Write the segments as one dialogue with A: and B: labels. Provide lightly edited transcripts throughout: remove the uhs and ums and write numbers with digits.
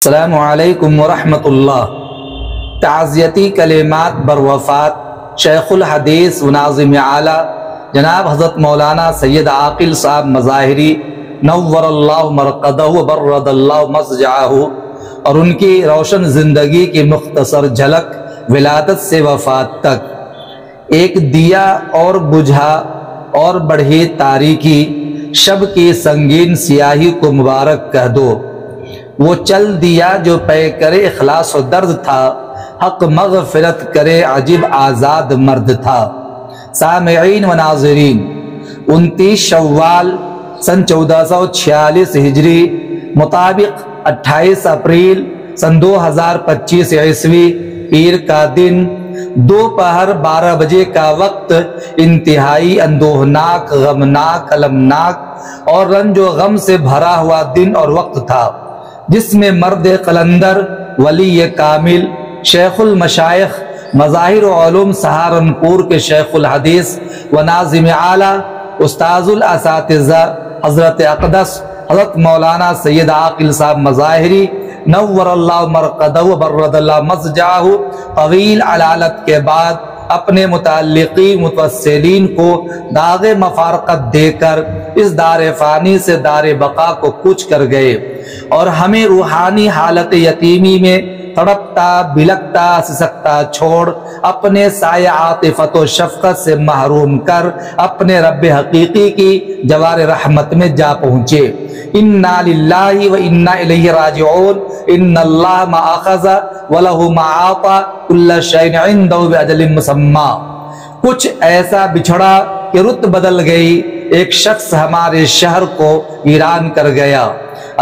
A: السلام علیکم ورحمۃ اللہ۔ تعزیتی کلمات بروفات شیخ الحدیث و ناظم اعلیٰ جناب حضرت مولانا سید عاقل صاحب مظاہری نور اللہ مرقدہ و برد اللہ مضجعہ اور ان کی روشن زندگی کی مختصر جھلک ولادت سے وفات تک۔ ایک دیا اور بجھا اور بڑھی تاریکی، شب کی سنگین سیاہی کو مبارک کہہ دو۔ وہ چل دیا جو پے کرے اخلاص و درد تھا، حق مغفرت کرے عجیب آزاد مرد تھا۔ سامعین و ناظرین، 29 شوال سن 1446 ہجری مطابق 28 اپریل سن 2025 عیسوی پیر کا دن، دوپہر 12 بجے کا وقت انتہائی اندوہناک، غمناک، المناک اور رنج و غم سے بھرا ہوا دن اور وقت تھا، جس میں مرد قلندر، ولی کامل، شیخ المشائخ، مظاہر و علوم سہارنپور کے شیخ الحدیث و ناظم اعلیٰ، استاذ الاساتذہ حضرت اقدس حضرت مولانا سید عاقل صاحب مظاہری نور اللہ مرقدہ و برد اللہ مضجعہ طویل علالت کے بعد اپنے متعلقی متوسلین کو داغ مفارقت دے کر اس دار فانی سے دار بقا کو کوچ کر گئے اور ہمیں روحانی حالت یتیمی میں تڑپتا، بلکتا، سسکتا چھوڑ اپنے سایہ عاطفت و شفقت سے محروم کر اپنے رب حقیقی کی جوار رحمت میں جا پہنچے۔ انا للہ و انا الیہ راجعون، ان اللہ ما اخذ ولہ ما اعطى کل شیء عنده باجل مسمى۔ کچھ ایسا بچھڑا کہ رت بدل گئی، ایک شخص ہمارے شہر کو ویران کر گیا۔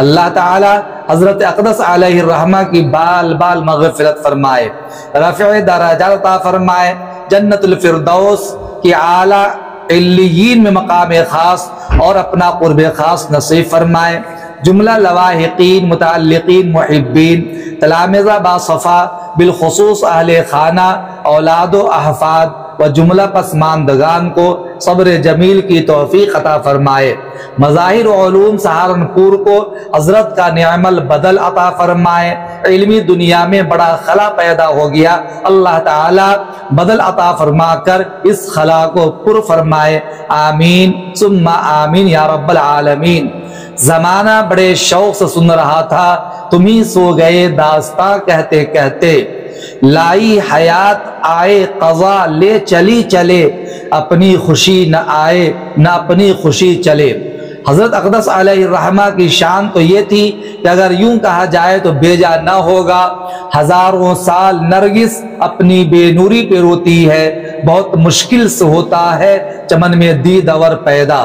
A: اللہ تعالی حضرت اقدس علیہ الرحمہ کی بال بال مغفرت فرمائے، رفع درجات عطا فرمائے، جنت الفردوس کی اعلیٰ علیین میں مقام خاص اور اپنا قرب خاص نصیب فرمائے۔ جملہ لواحقین، متعلقین، محبین، تلامذہ باصفا، بالخصوص اہل خانہ، اولاد و احفاد و جملہ پسماندگان کو صبر جمیل کی توفیق عطا فرمائے۔ مظاہر علوم سہارنپور کو حضرت کا نعم البدل عطا فرمائے۔ علمی دنیا میں بڑا خلا پیدا ہو گیا، اللہ تعالی بدل عطا فرما کر اس خلا کو پر فرمائے، آمین ثم آمین یا رب العالمین۔ زمانہ بڑے شوق سے سن رہا تھا، تم ہی سو گئے داستاں کہتے کہتے، لائی حیات آئے قضا لے چلی چلے، اپنی خوشی نہ آئے نہ اپنی خوشی چلے۔ حضرت اقدس علیہ الرحمہ کی شان تو یہ تھی کہ اگر یوں کہا جائے تو بیجا نہ ہوگا۔ ہزاروں سال نرگس اپنی بے نوری پہ روتی ہے، بہت مشکل سے ہوتا ہے چمن میں دید اور پیدا۔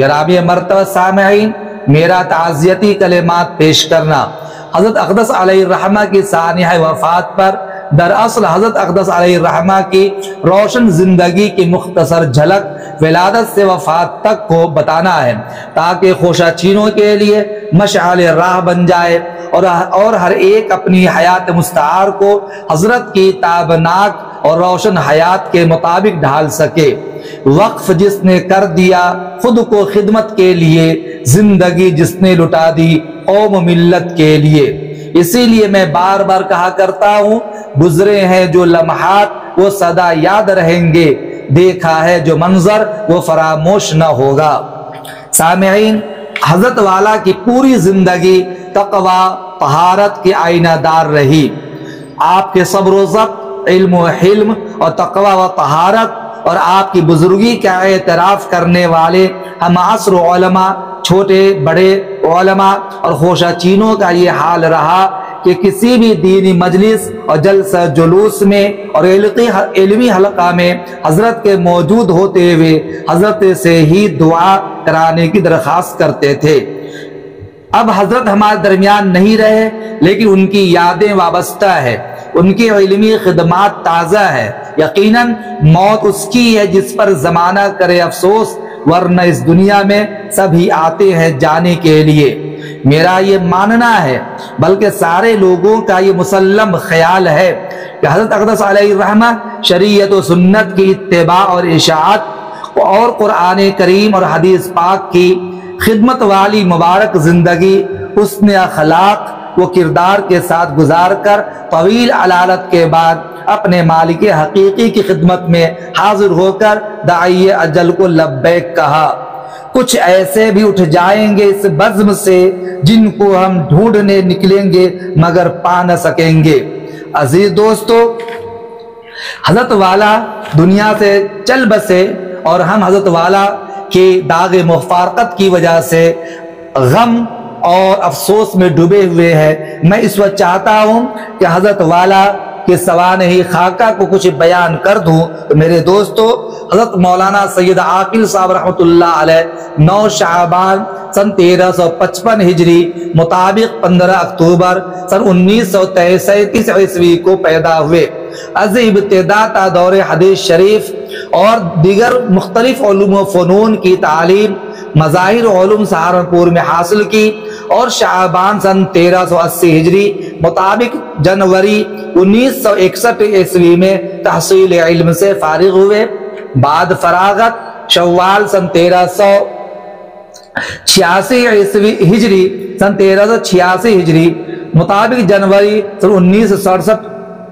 A: گرامی مرتبہ سامعین، میرا تعزیتی کلمات پیش کرنا حضرت اقدس علیہ الرحمہ کی سانحہ وفات پر دراصل حضرت اقدس علیہ الرحمہ کی روشن زندگی کی مختصر جھلک ولادت سے وفات تک کو بتانا ہے، تاکہ خوشہ چینوں کے لیے مشعل راہ بن جائے اور ہر ایک اپنی حیات مستعار کو حضرت کی تابناک اور روشن حیات کے مطابق ڈھال سکے۔ وقف جس نے کر دیا خود کو خدمت کے لیے، زندگی جس نے لٹا دی قوم ملت کے لیے۔ اسی لیے میں بار بار کہا کرتا ہوں، گزرے ہیں جو لمحات وہ سدا یاد رہیں گے، دیکھا ہے جو منظر وہ فراموش نہ ہوگا۔ سامعین، حضرت والا کی پوری زندگی تقوی، طہارت کی آئینہ دار رہی۔ آپ کے صبر و ضبط، علم و حلم اور تقوی و طہارت اور آپ کی بزرگی کا اعتراف کرنے والے ہم عصر علماء، چھوٹے بڑے علماء اور خوشہ چینوں کا یہ حال رہا کہ کسی بھی دینی مجلس اور جلسہ جلوس میں اور علمی حلقہ میں حضرت کے موجود ہوتے ہوئے حضرت سے ہی دعا کرانے کی درخواست کرتے تھے۔ اب حضرت ہمارے درمیان نہیں رہے، لیکن ان کی یادیں وابستہ ہے، ان کی علمی خدمات تازہ ہے۔ یقیناً موت اس کی ہے جس پر زمانہ کرے افسوس، ورنہ اس دنیا میں سبھی آتے ہیں جانے کے لیے۔ میرا یہ ماننا ہے، بلکہ سارے لوگوں کا یہ مسلم خیال ہے کہ حضرت اقدس علیہ الرحمہ شریعت و سنت کی اتباع اور اشاعت اور قرآن کریم اور حدیث پاک کی خدمت والی مبارک زندگی، حسن اخلاق، وہ کردار کے ساتھ گزار کر طویل علالت کے بعد اپنے مالک حقیقی کی خدمت میں حاضر ہو کر داعی اجل کو لبیک کہا۔ کچھ ایسے بھی اٹھ جائیں گے اس بزم سے جن کو ہم ڈھونڈنے نکلیں گے مگر پا نہ سکیں گے۔ عزیز دوستو، حضرت والا دنیا سے چل بسے اور ہم حضرت والا کی داغ مفارقت کی وجہ سے غم اور افسوس میں ڈوبے ہوئے ہیں۔ میں اس وقت چاہتا ہوں کہ حضرت والا کے سوانح خاکہ کو کچھ بیان کر دوں۔ تو میرے دوستو، حضرت مولانا سید عاقل صاحب رحمۃ اللہ علیہ 9 شعبان سن 1355 ہجری مطابق 15 اکتوبر سن 1933 عیسوی کو پیدا ہوئے۔ از ابتدا تا دور حدیث شریف اور دیگر مختلف علوم و فنون کی تعلیم مظاہر علوم سہارنپور میں حاصل کی اور شعبان سن 1380 ہجری مطابق جنوری 1961 عیسوی میں تحصیل علم سے فارغ ہوئے۔ بعد فراغت شوال سن 1386 ہجری سن 1386 ہجری مطابق جنوری سن 1967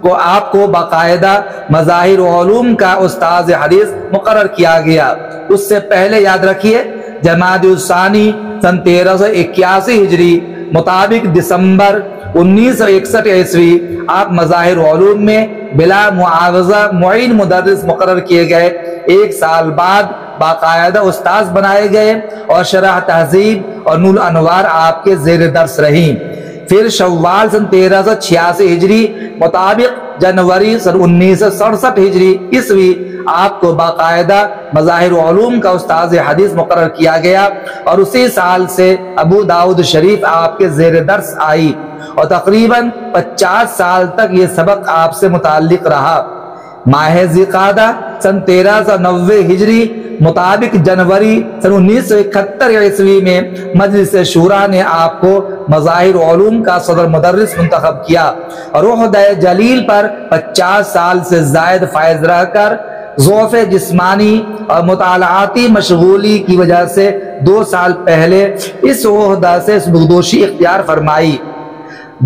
A: کو آپ کو باقاعدہ مظاہر علوم کا استاذ حدیث مقرر کیا گیا۔ اس سے پہلے یاد رکھیے جمادی الثانی سن 1381 ہجری مطابق دسمبر 1961 عیسوی آپ مظاہر علوم میں بلا معاوضہ معین مدرس مقرر کیے گئے۔ 1 سال بعد باقاعدہ استاذ بنائے گئے اور شرح تہذیب اور نور انوار آپ کے زیر درس رہیں۔ پھر شوال سن 1386 ہجری مطابق جنوری سن 1967 ہجری عیسوی آپ کو باقاعدہ مظاہر علوم کا استاذ حدیث مقرر کیا گیا اور اسی سال سے ابو داؤد شریف آپ کے زیر درس آئی اور تقریباً 50 سال تک یہ سبق آپ سے متعلق رہا۔ ماہ ذی-قعدہ سن 1390 ہجری مطابق جنوری سن 1971 عیسوی میں مجلس شورا نے آپ کو مظاہر علوم کا صدر مدرس منتخب کیا اور عہدہ جلیل پر 50 سال سے زائد فائز رہ کر ضعف جسمانی اور مطالعاتی مشغولی کی وجہ سے 2 سال پہلے اس عہدہ سے سبکدوشی اختیار فرمائی۔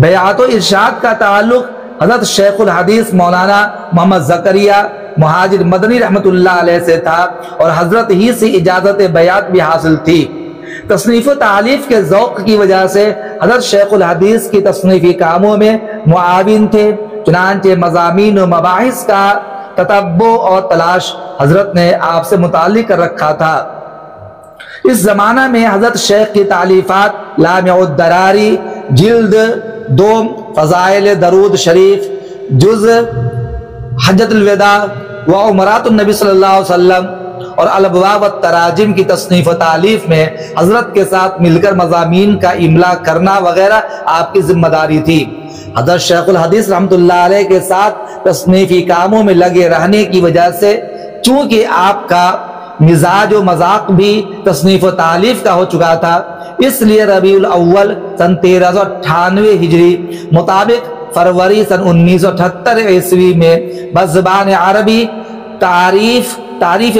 A: بیعت و ارشاد کا تعلق حضرت شیخ الحدیث مولانا محمد زکریا مہاجر مدنی رحمت اللہ علیہ سے تھا اور حضرت ہی سے اجازت بیعت بھی حاصل تھی۔ تصنیف و تعلیف کے ذوق کی وجہ سے حضرت شیخ الحدیث کی تصنیفی کاموں میں معاون تھے، چنانچہ مضامین و مباحث کا تتبع اور تلاش حضرت نے آپ سے متعلق کر رکھا تھا۔ اس زمانہ میں حضرت شیخ کی تعلیفات لامع الدراری جلد 2 فضائل درود شریف جز حجت الوداع و عمرات النبی صلی اللہ علیہ وسلم اور الابواب والتراجم کی تصنیف و تعلیف میں حضرت کے ساتھ مل کر مضامین کا املا کرنا وغیرہ آپ کی ذمہ داری تھی۔ حضرت شیخ الحدیث رحمت اللہ علیہ کے ساتھ تصنیفی کاموں میں لگے رہنے کی وجہ سے چونکہ آپ کا مزاج و مذاق بھی تصنیف و تعلیف کا ہو چکا تھا، اس لیے ربیع الاول سن 1398 ہجری مطابق فروری سن 1978 عیسوی میں بزبان عربی تعریف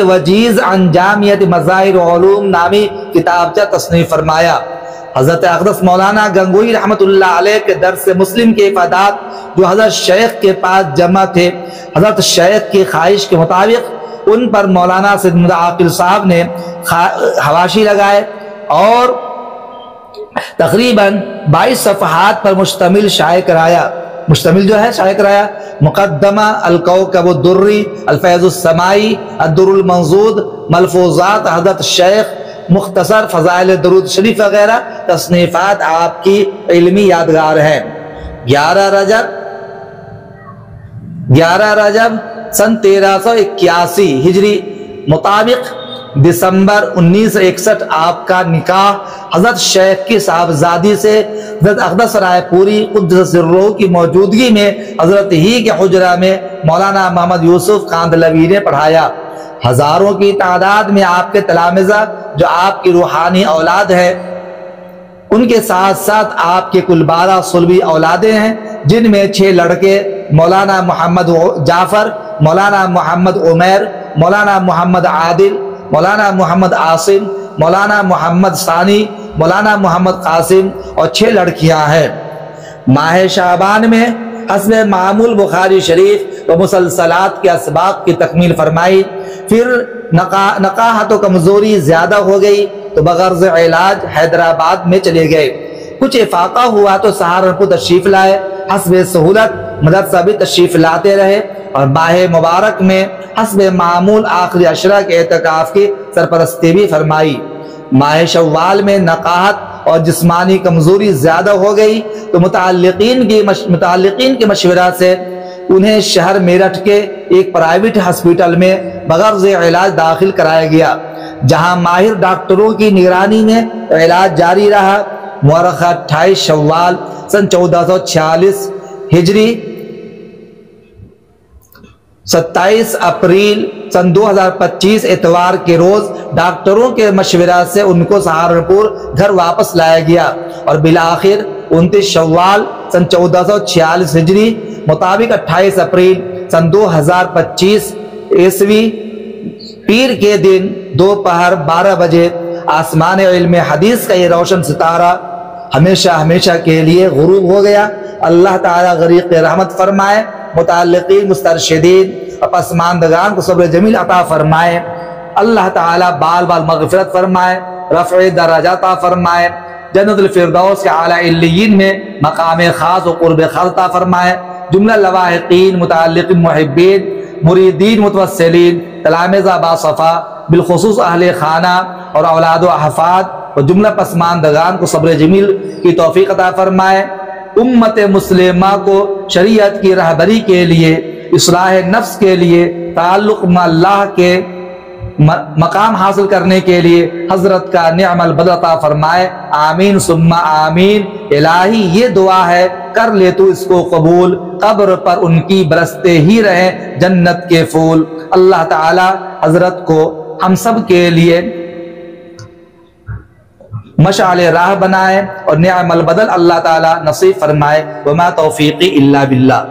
A: وجیز عن جامعت مظاہر علوم نامی کتابچہ تصنیف فرمایا۔ حضرت اقدس مولانا گنگوئی رحمت اللہ علیہ کے درس مسلم کے افادات جو حضرت شیخ کے پاس جمع تھے، حضرت شیخ کی خواہش کے مطابق ان پر مولانا سید عاقل صاحب نے حواشی لگائے اور تقریباً 22 صفحات پر مشتمل شائع کرایا۔ مقدمہ الکوکب الدری، الفیض السمائی، الدر المنضود، ملفوظات حضرت شیخ، مختصر فضائل درود شریف وغیرہ تصنیفات آپ کی علمی یادگار ہیں۔ 11 رجب سن 1381 ہجری مطابق دسمبر 1961 آپ کا نکاح حضرت شیخ کی صاحبزادی سے حضرت اقدس رائے پوری قدس سرہ کی موجودگی میں حضرت ہی کے حجرہ میں مولانا محمد یوسف کاندلوی نے پڑھایا۔ ہزاروں کی تعداد میں آپ کے تلامذہ جو آپ کی روحانی اولاد ہے، ان کے ساتھ ساتھ آپ کے کل 12 صلبی اولادیں ہیں، جن میں 6 لڑکے مولانا محمد جعفر، مولانا محمد عمیر، مولانا محمد عادل، مولانا محمد عاصم، مولانا محمد ثانی، مولانا محمد قاسم اور 6 لڑکیاں ہیں۔ ماہ شعبان میں حسب معمول بخاری شریف و مسلسلات کے اسباق کی تکمیل فرمائی۔ پھر نقاہت و کمزوری زیادہ ہو گئی تو بغرض علاج حیدرآباد میں چلے گئے۔ کچھ افاقہ ہوا تو سہارنپور تشریف لائے۔ حسب سہولت مدرسہ بھی تشریف لاتے رہے اور ماہ مبارک میں حسب معمول آخری عشرہ کے اعتکاف کی سرپرستی بھی فرمائی۔ ماہ شوال میں نقاہت اور جسمانی کمزوری زیادہ ہو گئی تو متعلقین کے مشورہ سے انہیں شہر میرٹھ کے ایک پرائیویٹ ہسپیٹل میں بغرض علاج داخل کرایا گیا، جہاں ماہر ڈاکٹروں کی نگرانی میں علاج جاری رہا۔ مورخہ 28 شوال سن 1446 ہجری 27 اپریل سن 2025 اتوار کے روز ڈاکٹروں کے مشورہ سے ان کو سہارنپور گھر واپس لایا گیا اور بالآخر 29 شوال سن 1446 ہجری مطابق 28 اپریل سن 2025 عیسوی پیر کے دن دوپہر 12 بجے آسمان علم حدیث کا یہ روشن ستارہ ہمیشہ ہمیشہ کے لیے غروب ہو گیا۔ اللہ تعالیٰ غریق رحمت فرمائے، متعلقین مسترشدین اور پسماندگان کو صبر جمیل عطا فرمائے۔ اللہ تعالیٰ بال بال مغفرت فرمائے، رفع درجات عطا فرمائے، جنت الفردوس کے اعلیٰ علیین میں مقام خاص و قرب خاص عطا فرمائے۔ جملہ لواحقین، متعلقین، محبین، مریدین، متوسلین، تلامذہ باصفا، بالخصوص اہل خانہ اور اولاد و احفاد اور جملہ پسماندگان کو صبر جمیل کی توفیق عطا فرمائے۔ امت مسلمہ کو شریعت کی رہبری کے لیے، اصلاح نفس کے لیے، تعلق مع اللہ کے مقام حاصل کرنے کے لیے حضرت کا نعم البدل عطا فرمائے۔ آمین ثم آمین۔ الہی یہ دعا ہے، کر لے تو اس کو قبول، قبر پر ان کی برستے ہی رہیں جنت کے پھول۔ اللہ تعالی حضرت کو ہم سب کے لیے مشعل راہ بنائے اور نعم البدل اللہ تعالی نصیب فرمائے۔ وما توفیقی الا باللہ۔